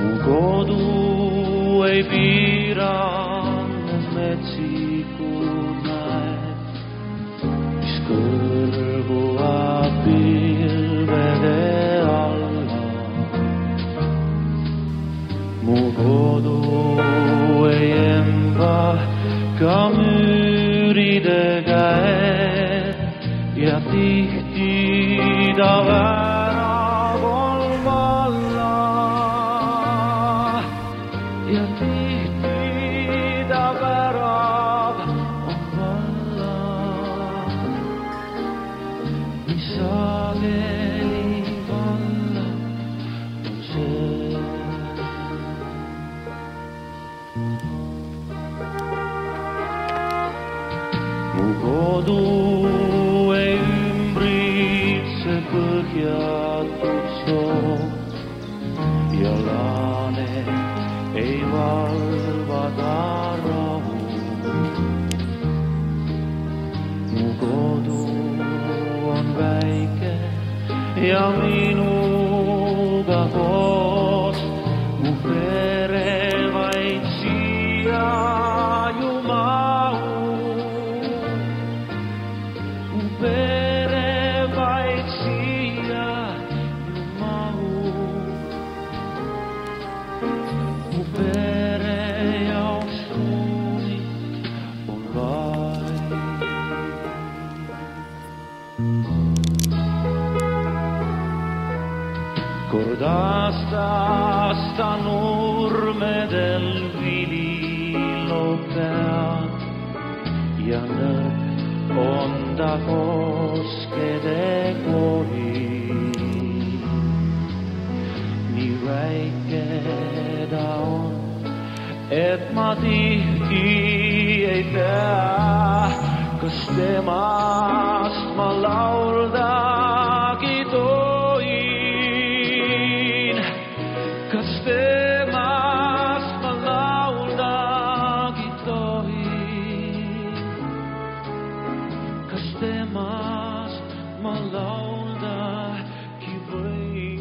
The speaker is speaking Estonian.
Mu kodu ei piiranud metsikud näed, mis kõrguvad pilvede alla. Mu kodu ei emba ka müüride käed ja tihti ta väärab on valla. Ja tihti ta väärab on valla. Mis sageli valla on see. Mu kodu ei ümbritse põhjatud soov ja laane ei valva ta rahu. Mu kodu on väike ja minuga koos mu pere vaid siia ju mahub. Mu pere vaid siia ju mahub. Mu pere jaoks ruumi on vaid. Kord aastas ta nurmedel vililoob pead ja nõrk on ta koskede kohil. Nii väike ta on, et ma tihti ei tea, kas temast ma lauldagi tohin. Kas temast ma lauldagi tohin. Kas temast ma lauldagi võin.